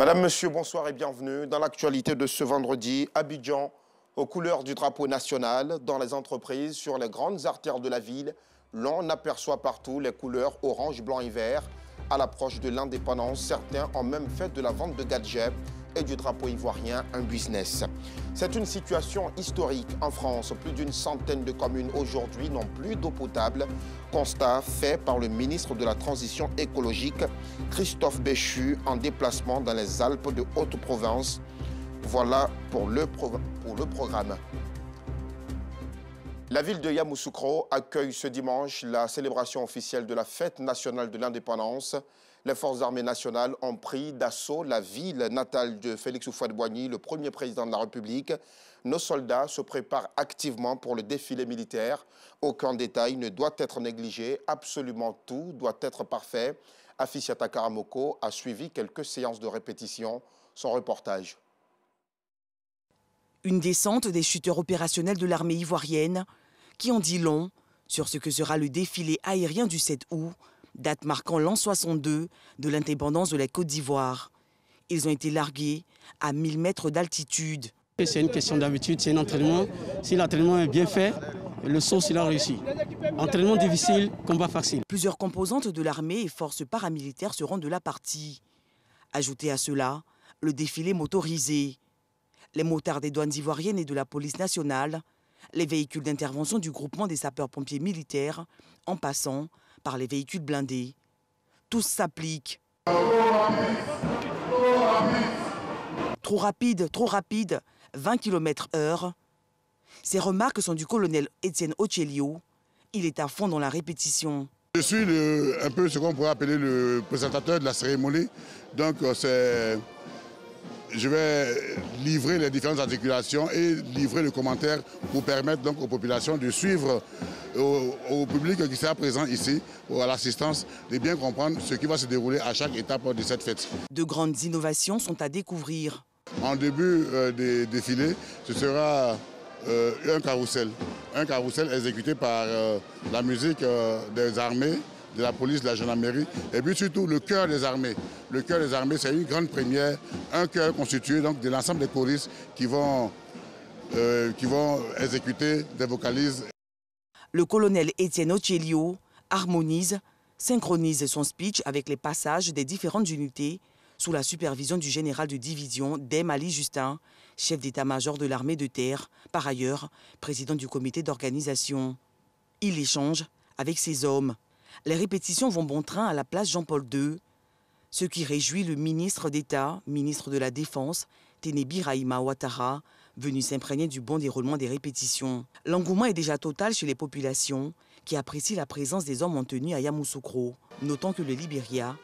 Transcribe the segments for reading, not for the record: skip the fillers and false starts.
Madame, Monsieur, bonsoir et bienvenue. Dans l'actualité de ce vendredi, Abidjan, aux couleurs du drapeau national, dans les entreprises, sur les grandes artères de la ville, l'on aperçoit partout les couleurs orange, blanc et vert. À l'approche de l'indépendance, certains ont même fait de la vente de gadgets et du drapeau ivoirien un business. C'est une situation historique en France. Plus d'une centaine de communes aujourd'hui n'ont plus d'eau potable. Constat fait par le ministre de la Transition écologique, Christophe Béchu, en déplacement dans les Alpes de Haute-Provence. Voilà pour le programme. La ville de Yamoussoukro accueille ce dimanche la célébration officielle de la fête nationale de l'indépendance. Les forces armées nationales ont pris d'assaut la ville natale de Félix Houphouët-Boigny, le premier président de la République. Nos soldats se préparent activement pour le défilé militaire. Aucun détail ne doit être négligé. Absolument tout doit être parfait. Afisiata Karamoko a suivi quelques séances de répétition. Son reportage. Une descente des chuteurs opérationnels de l'armée ivoirienne qui en dit long sur ce que sera le défilé aérien du 7 août, date marquant l'an 62 de l'indépendance de la Côte d'Ivoire. Ils ont été largués à 1000 mètres d'altitude. C'est une question d'habitude, c'est un entraînement. Si l'entraînement est bien fait, le saut sera réussi. Entraînement difficile, combat facile. Plusieurs composantes de l'armée et forces paramilitaires seront de la partie. Ajoutez à cela le défilé motorisé. Les motards des douanes ivoiriennes et de la police nationale, les véhicules d'intervention du groupement des sapeurs-pompiers militaires, en passant par les véhicules blindés. Tous s'appliquent. Trop rapide, 20 km/h. Ces remarques sont du colonel Étienne Ochelio. Il est à fond dans la répétition. Je suis un peu ce qu'on pourrait appeler le présentateur de la cérémonie. Donc je vais livrer les différentes articulations et livrer le commentaire pour permettre donc aux populations de suivre, au public qui sera présent ici, à l'assistance, de bien comprendre ce qui va se dérouler à chaque étape de cette fête. De grandes innovations sont à découvrir. En début des défilés, ce sera un carrousel exécuté par la musique des armées, de la police, de la gendarmerie, et puis surtout le chœur des armées. Le chœur des armées, c'est une grande première, un chœur constitué donc de l'ensemble des choristes qui vont exécuter des vocalises. Le colonel Étienne Ochelio harmonise, synchronise son speech avec les passages des différentes unités sous la supervision du général de division Dame Ali Justin, chef d'état-major de l'armée de terre, par ailleurs président du comité d'organisation. Il échange avec ses hommes. Les répétitions vont bon train à la place Jean-Paul II, ce qui réjouit le ministre d'État, ministre de la Défense, Ténébi Rahima Ouattara, venu s'imprégner du bon déroulement des répétitions. L'engouement est déjà total chez les populations qui apprécient la présence des hommes en tenue à Yamoussoukro. Notons que le Libéria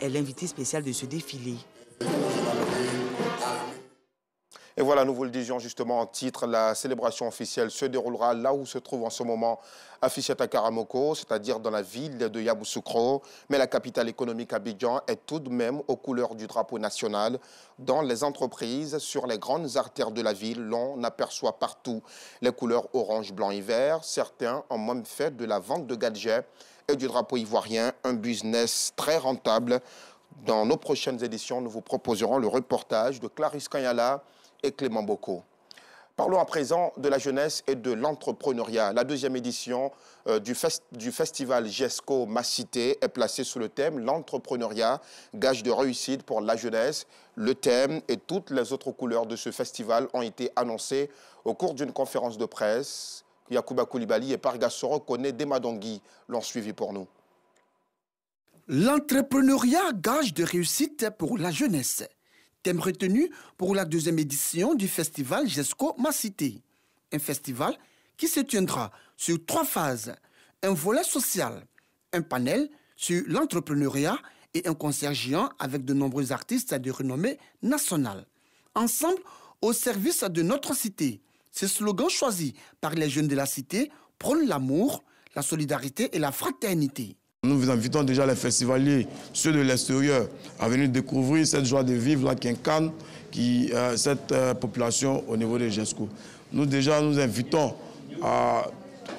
est l'invité spécial de ce défilé. Et voilà, nous vous le disions justement en titre, la célébration officielle se déroulera là où se trouve en ce moment Afisiata Karamoko, c'est-à-dire dans la ville de Yamoussoukro. Mais la capitale économique Abidjan est tout de même aux couleurs du drapeau national. Dans les entreprises, sur les grandes artères de la ville, l'on aperçoit partout les couleurs orange, blanc et vert. Certains ont même fait de la vente de gadgets et du drapeau ivoirien un business très rentable. Dans nos prochaines éditions, nous vous proposerons le reportage de Clarisse Kanyala et Clément Boko. Parlons à présent de la jeunesse et de l'entrepreneuriat. La deuxième édition du festival GESCO Ma Cité est placée sous le thème « L'entrepreneuriat, gage de réussite pour la jeunesse ». Le thème et toutes les autres couleurs de ce festival ont été annoncées au cours d'une conférence de presse. Yacouba Koulibaly et Parga Sorokone Demadongui l'ont suivi pour nous. L'entrepreneuriat, gage de réussite pour la jeunesse. Thème retenu pour la deuxième édition du festival GESCO Ma Cité. Un festival qui se tiendra sur 3 phases. Un volet social, un panel sur l'entrepreneuriat et un concert géant avec de nombreux artistes de renommée nationale. Ensemble, au service de notre cité. Ce slogan choisi par les jeunes de la cité prône l'amour, la solidarité et la fraternité. Nous vous invitons déjà les festivaliers, ceux de l'extérieur, à venir découvrir cette joie de vivre là qui incarne cette population au niveau de GESCO. Nous invitons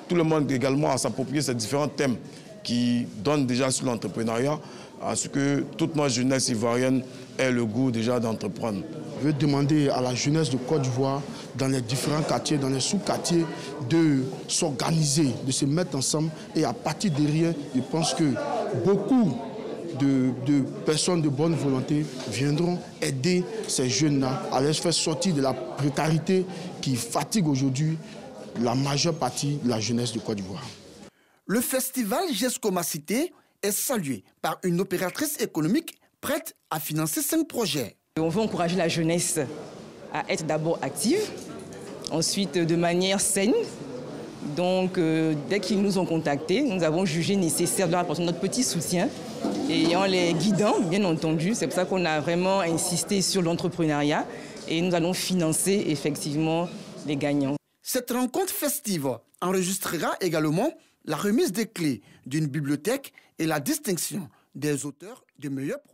tout le monde également à s'approprier ces différents thèmes qui donnent déjà sur l'entrepreneuriat, à ce que toute notre jeunesse ivoirienne ait le goût déjà d'entreprendre. Je veux demander à la jeunesse de Côte d'Ivoire, dans les différents quartiers, dans les sous-quartiers, de s'organiser, de se mettre ensemble. Et à partir de rien, je pense que beaucoup de personnes de bonne volonté viendront aider ces jeunes-là à les faire sortir de la précarité qui fatigue aujourd'hui la majeure partie de la jeunesse de Côte d'Ivoire. Le festival GESCO Macité est salué par une opératrice économique prête à financer 5 projets. On veut encourager la jeunesse à être d'abord active, ensuite de manière saine. Donc, dès qu'ils nous ont contactés, nous avons jugé nécessaire de leur apporter notre petit soutien et en les guidant, bien entendu. C'est pour ça qu'on a vraiment insisté sur l'entrepreneuriat et nous allons financer effectivement les gagnants. Cette rencontre festive enregistrera également la remise des clés d'une bibliothèque et la distinction des auteurs de meilleurs projets.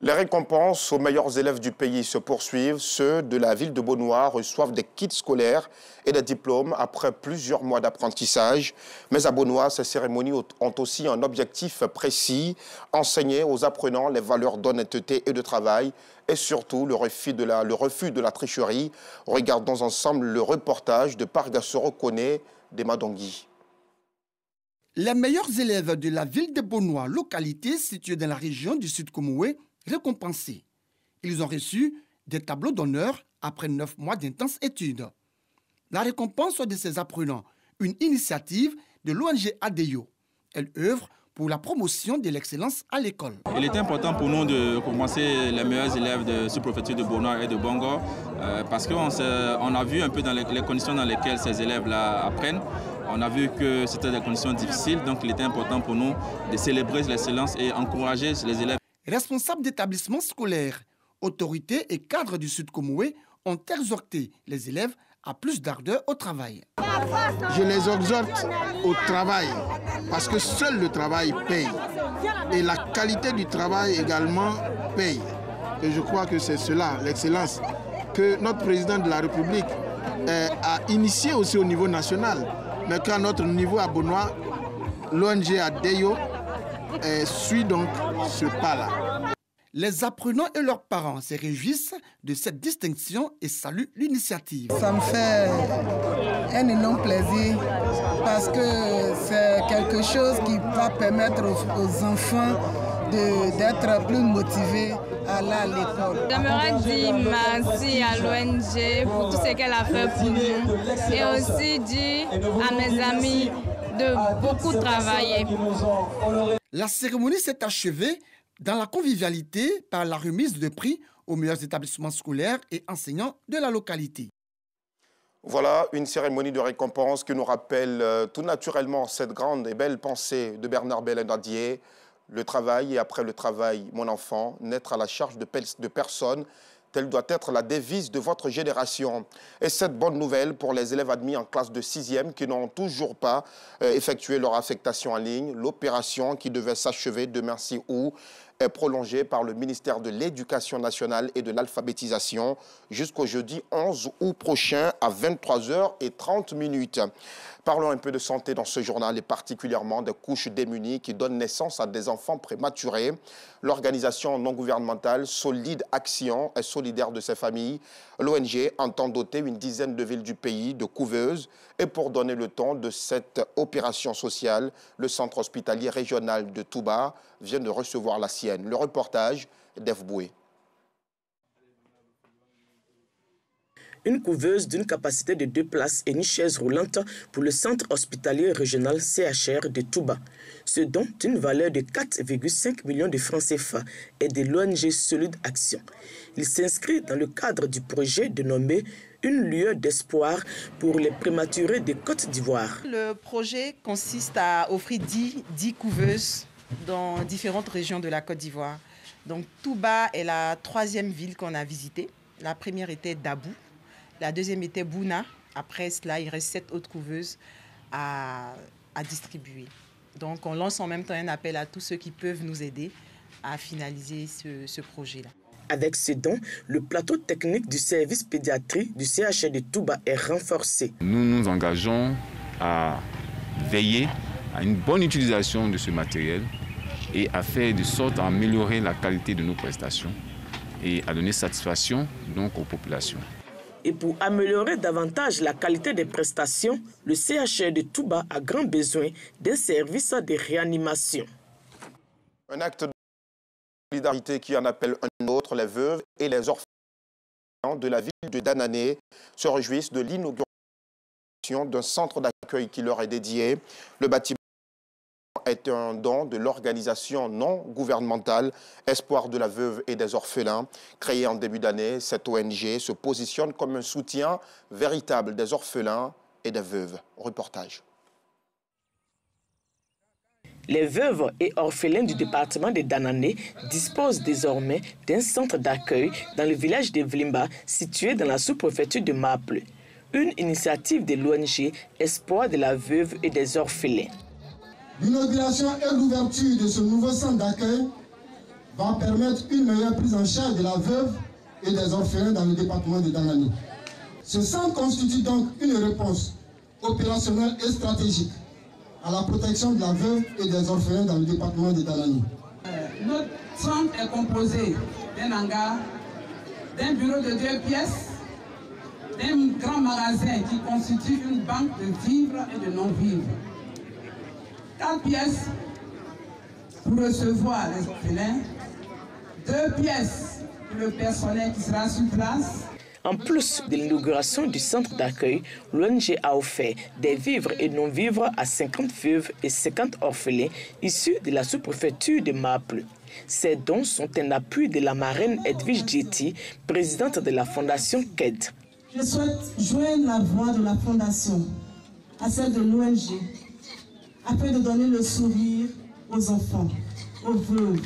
Les récompenses aux meilleurs élèves du pays se poursuivent. Ceux de la ville de Beaunois reçoivent des kits scolaires et des diplômes après plusieurs mois d'apprentissage. Mais à Beaunois, ces cérémonies ont aussi un objectif précis, enseigner aux apprenants les valeurs d'honnêteté et de travail et surtout le refus de la tricherie. Regardons ensemble le reportage de Pargassoro Kone de Madongui. Les meilleurs élèves de la ville de Beaunois, localité située dans la région du Sud Komoué, récompensés. Ils ont reçu des tableaux d'honneur après 9 mois d'intenses études. La récompense de ces apprenants, une initiative de l'ONG ADEO. Elle œuvre pour la promotion de l'excellence à l'école. Il est important pour nous de récompenser les meilleurs élèves de ce préfecture de Beaunois et de Bongo parce qu'on a vu un peu dans les conditions dans lesquelles ces élèves-là apprennent. On a vu que c'était des conditions difficiles, donc il était important pour nous de célébrer l'excellence et encourager les élèves. Responsables d'établissements scolaires, autorités et cadres du Sud Komoué ont exhorté les élèves à plus d'ardeur au travail. Je les exhorte au travail parce que seul le travail paye. Et la qualité du travail également paye. Et je crois que c'est cela, l'excellence, que notre président de la République a initié aussi au niveau national. Mais qu'à notre niveau à Beaunois, l'ONG ADEO suit donc ce pas-là. Les apprenants et leurs parents se réjouissent de cette distinction et saluent l'initiative. Ça me fait un énorme plaisir parce que c'est quelque chose qui va permettre aux enfants d'être plus motivés à aller à l'école. J'aimerais dire merci à l'ONG pour tout ce qu'elle a fait pour nous et aussi dire à mes amis de beaucoup travailler. La cérémonie s'est achevée dans la convivialité par la remise de prix aux meilleurs établissements scolaires et enseignants de la localité. Voilà une cérémonie de récompense qui nous rappelle tout naturellement cette grande et belle pensée de Bernard Belin-Dadier. Le travail et après le travail, mon enfant, n'être à la charge de personne. Telle doit être la devise de votre génération. Et cette bonne nouvelle pour les élèves admis en classe de 6e qui n'ont toujours pas effectué leur affectation en ligne. L'opération qui devait s'achever demain 6 août est prolongée par le ministère de l'Éducation nationale et de l'alphabétisation jusqu'au jeudi 11 août prochain à 23h30. Parlons un peu de santé dans ce journal et particulièrement des couches démunies qui donnent naissance à des enfants prématurés. L'organisation non gouvernementale Solide Action est solidaire de ces familles. L'ONG entend doter une dizaine de villes du pays de couveuses. Et pour donner le ton de cette opération sociale, le centre hospitalier régional de Touba vient de recevoir la sienne. Le reportage d'Eve Boué. Une couveuse d'une capacité de 2 places et une chaise roulante pour le centre hospitalier régional CHR de Touba. Ce don d'une valeur de 4,5 millions de francs CFA est de l'ONG Solide Action. Il s'inscrit dans le cadre du projet dénommé Une lueur d'espoir pour les prématurés de Côte d'Ivoire. Le projet consiste à offrir 10 couveuses dans différentes régions de la Côte d'Ivoire. Donc Touba est la 3e ville qu'on a visitée. La première était Dabou. La deuxième était Bouna. Après cela, il reste 7 autres couveuses à distribuer. Donc, on lance en même temps un appel à tous ceux qui peuvent nous aider à finaliser ce projet-là. Avec ces dons, le plateau technique du service pédiatrie du CHR de Touba est renforcé. Nous nous engageons à veiller à une bonne utilisation de ce matériel et à faire de sorte à améliorer la qualité de nos prestations et à donner satisfaction donc aux populations. Et pour améliorer davantage la qualité des prestations, le CHR de Touba a grand besoin d'un service de réanimation. Un acte de solidarité qui en appelle un autre, les veuves et les orphelins de la ville de Danané se réjouissent de l'inauguration d'un centre d'accueil qui leur est dédié. Le bâtiment est un don de l'organisation non gouvernementale Espoir de la veuve et des orphelins. Créée en début d'année, cette ONG se positionne comme un soutien véritable des orphelins et des veuves. Reportage. Les veuves et orphelins du département de Danané disposent désormais d'un centre d'accueil dans le village de Vlimba, situé dans la sous-préfecture de Maple. Une initiative de l'ONG Espoir de la veuve et des orphelins. L'inauguration et l'ouverture de ce nouveau centre d'accueil va permettre une meilleure prise en charge de la veuve et des orphelins dans le département de Danané. Ce centre constitue donc une réponse opérationnelle et stratégique à la protection de la veuve et des orphelins dans le département de Danané. Notre centre est composé d'un hangar, d'un bureau de 2 pièces, d'un grand magasin qui constitue une banque de vivres et de non-vivres. 4 pièces pour recevoir les orphelins, 2 pièces pour le personnel qui sera sur place. En plus de l'inauguration du centre d'accueil, l'ONG a offert des vivres et non-vivres à 50 veuves et 50 orphelins issus de la sous-préfecture de Maple. Ces dons sont un appui de la marraine Edwige Djeti, présidente de la fondation KED. Je souhaite joindre la voix de la fondation à celle de l'ONG afin de donner le sourire aux enfants, aux veuves.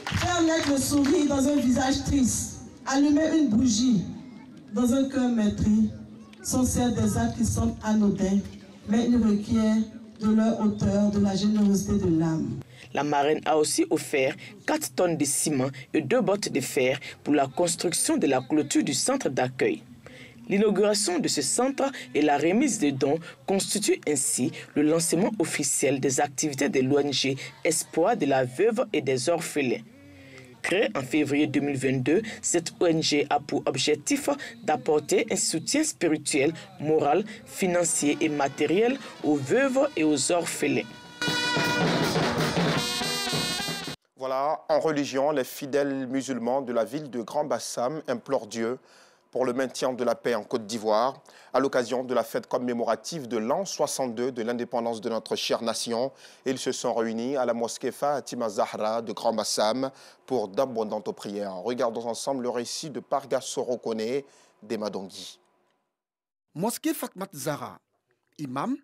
Faire naître le sourire dans un visage triste, allumer une bougie dans un cœur meurtri sont certes des actes qui sont anodins, mais ils requièrent de leur hauteur de la générosité de l'âme. La marraine a aussi offert 4 tonnes de ciment et 2 bottes de fer pour la construction de la clôture du centre d'accueil. L'inauguration de ce centre et la remise de dons constituent ainsi le lancement officiel des activités de l'ONG Espoir de la veuve et des orphelins. Créée en février 2022, cette ONG a pour objectif d'apporter un soutien spirituel, moral, financier et matériel aux veuves et aux orphelins. Voilà, en religion, les fidèles musulmans de la ville de Grand Bassam implorent Dieu pour le maintien de la paix en Côte d'Ivoire, à l'occasion de la fête commémorative de l'an 62 de l'indépendance de notre chère nation. Ils se sont réunis à la mosquée Fatima Zahra de Grand Bassam pour d'abondantes prières. Regardons ensemble le récit de Parga Sorokone d'Emadongui. Mosquée Fatima Zahra, imam,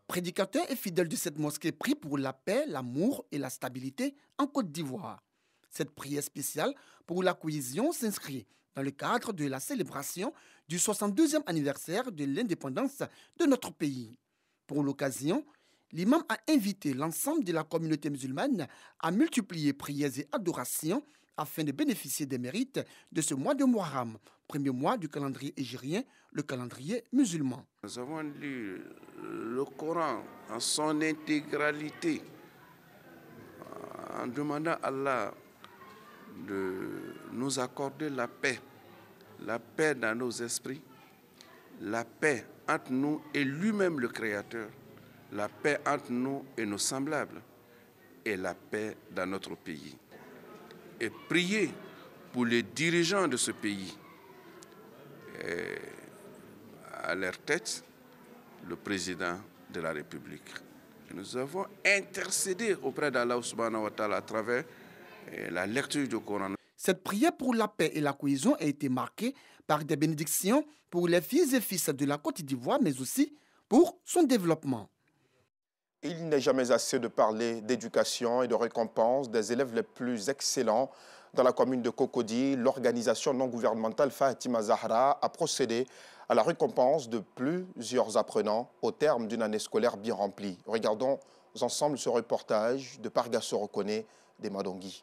prédicateur et fidèle de cette mosquée prie pour la paix, l'amour et la stabilité en Côte d'Ivoire. Cette prière spéciale pour la cohésion s'inscrit dans le cadre de la célébration du 62e anniversaire de l'indépendance de notre pays. Pour l'occasion, l'imam a invité l'ensemble de la communauté musulmane à multiplier prières et adorations afin de bénéficier des mérites de ce mois de Muharram, premier mois du calendrier hégirien, le calendrier musulman. Nous avons lu le Coran en son intégralité en demandant à Allah de nous accorder la paix dans nos esprits, la paix entre nous et lui-même le Créateur, la paix entre nous et nos semblables, et la paix dans notre pays. Et prier pour les dirigeants de ce pays, et à leur tête, le président de la République. Nous avons intercédé auprès d'Allah subhanahu wa ta'ala à travers la lecture du Coran. Cette prière pour la paix et la cohésion a été marquée par des bénédictions pour les filles et fils de la Côte d'Ivoire, mais aussi pour son développement. Il n'est jamais assez de parler d'éducation et de récompense des élèves les plus excellents. Dans la commune de Cocody, l'organisation non gouvernementale Fatima Zahra a procédé à la récompense de plusieurs apprenants au terme d'une année scolaire bien remplie. Regardons ensemble ce reportage de Parga Sorokone d'Emadongui.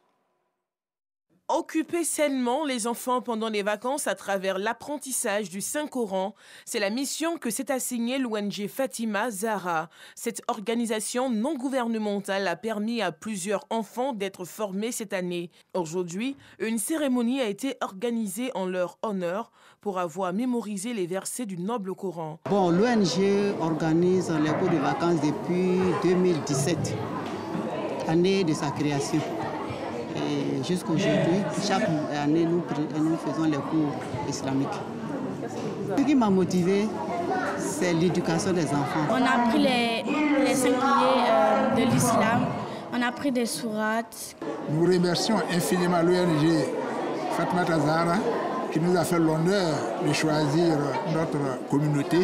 Occuper sainement les enfants pendant les vacances à travers l'apprentissage du Saint-Coran, c'est la mission que s'est assignée l'ONG Fatima Zahra. Cette organisation non gouvernementale a permis à plusieurs enfants d'être formés cette année. Aujourd'hui, une cérémonie a été organisée en leur honneur pour avoir mémorisé les versets du noble Coran. Bon, l'ONG organise les cours de vacances depuis 2017, année de sa création. Et jusqu'aujourd'hui, chaque année, nous faisons les cours islamiques. Ce qui m'a motivé, c'est l'éducation des enfants. On a appris les 5 piliers de l'islam, on a appris des sourates. Nous remercions infiniment l'ONG Fatima Zahra qui nous a fait l'honneur de choisir notre communauté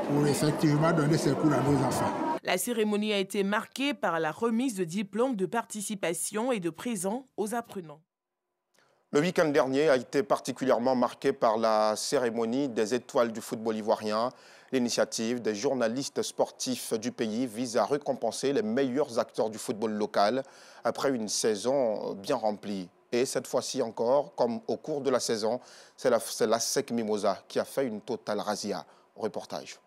pour effectivement donner ces cours à nos enfants. La cérémonie a été marquée par la remise de diplômes de participation et de présents aux apprenants. Le week-end dernier a été particulièrement marqué par la cérémonie des étoiles du football ivoirien. L'initiative des journalistes sportifs du pays vise à récompenser les meilleurs acteurs du football local après une saison bien remplie. Et cette fois-ci encore, comme au cours de la saison, c'est la SEC Mimosa qui a fait une totale razzia. Reportage.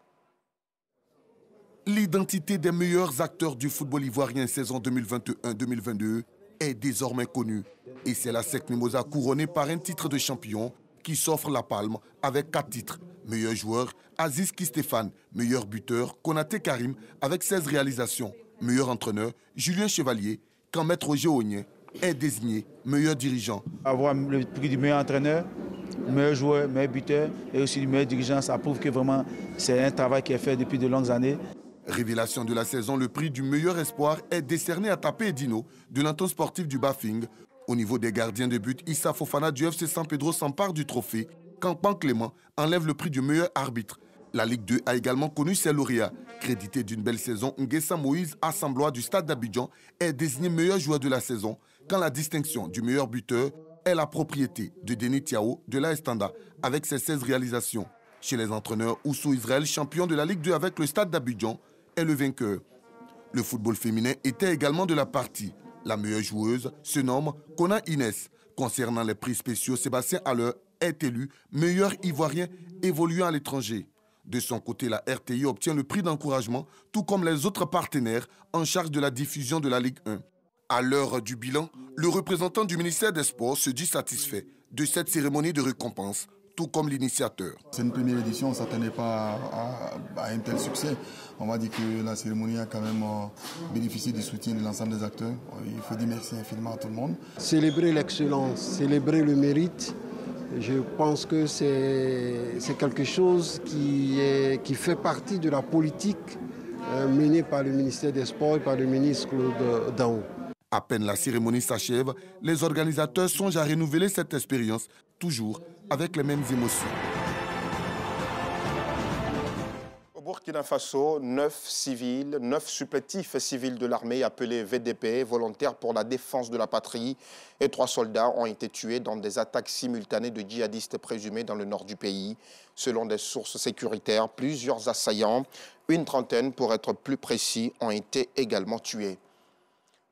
L'identité des meilleurs acteurs du football ivoirien saison 2021-2022 est désormais connue. Et c'est la SEC Mimosa couronnée par un titre de champion qui s'offre la palme avec 4 titres. Meilleur joueur, Aziz Ki-Stéphane. Meilleur buteur, Konaté Karim avec 16 réalisations. Meilleur entraîneur, Julien Chevalier, quand Maître Roger Ognien est désigné meilleur dirigeant. Avoir le prix du meilleur entraîneur, meilleur joueur, meilleur buteur et aussi du meilleur dirigeant, ça prouve que vraiment c'est un travail qui est fait depuis de longues années. Révélation de la saison, le prix du meilleur espoir est décerné à Tapé Edino de l'Anton sportif du Bafing. Au niveau des gardiens de but, Issa Fofana du FC San Pedro s'empare du trophée quand Pan Clément enlève le prix du meilleur arbitre. La Ligue 2 a également connu ses lauréats. Crédité d'une belle saison, Nguessa Moïse, assemblois du Stade d'Abidjan, est désigné meilleur joueur de la saison quand la distinction du meilleur buteur est la propriété de Denis Tiao de l'AS Standa avec ses 16 réalisations. Chez les entraîneurs, Oussou Israël, champion de la Ligue 2 avec le Stade d'Abidjan, est le vainqueur. Le football féminin était également de la partie. La meilleure joueuse se nomme Kona Inès. Concernant les prix spéciaux, Sébastien Haller est élu meilleur ivoirien évoluant à l'étranger. De son côté, la RTI obtient le prix d'encouragement, tout comme les autres partenaires en charge de la diffusion de la Ligue 1. À l'heure du bilan, le représentant du ministère des Sports se dit satisfait de cette cérémonie de récompense, tout comme l'initiateur. C'est une première édition, on ne s'attendait pas à un tel succès. On va dire que la cérémonie a quand même bénéficié du soutien de l'ensemble des acteurs. Il faut dire merci infiniment à tout le monde. Célébrer l'excellence, célébrer le mérite, je pense que c'est quelque chose qui fait partie de la politique menée par le ministère des Sports et par le ministre Claude Daon. À peine la cérémonie s'achève, les organisateurs songent à renouveler cette expérience, toujours avec les mêmes émotions. Au Burkina Faso, 9 supplétifs civils de l'armée appelés VDP, volontaires pour la défense de la patrie, et 3 soldats ont été tués dans des attaques simultanées de djihadistes présumés dans le nord du pays. Selon des sources sécuritaires, plusieurs assaillants, une trentaine pour être plus précis, ont été également tués.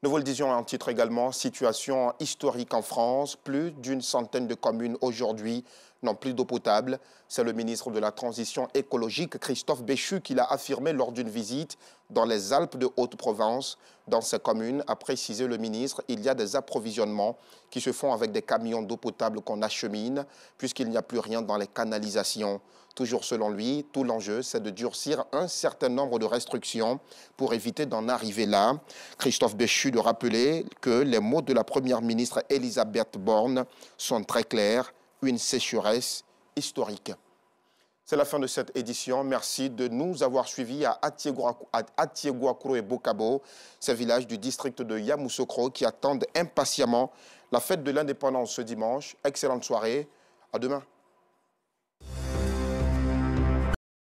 Nous vous le disions en titre également, situation historique en France. Plus d'une centaine de communes aujourd'hui n'ont plus d'eau potable. C'est le ministre de la Transition écologique, Christophe Béchu, qui l'a affirmé lors d'une visite dans les Alpes de Haute-Provence. Dans ces communes, a précisé le ministre, il y a des approvisionnements qui se font avec des camions d'eau potable qu'on achemine, puisqu'il n'y a plus rien dans les canalisations. Toujours selon lui, tout l'enjeu, c'est de durcir un certain nombre de restrictions pour éviter d'en arriver là. Christophe Béchu de rappeler que les mots de la première ministre Elisabeth Borne sont très clairs, une sécheresse historique. C'est la fin de cette édition. Merci de nous avoir suivis à Atiéguakro et Bokabo, ces villages du district de Yamoussoukro qui attendent impatiemment la fête de l'indépendance ce dimanche. Excellente soirée. À demain.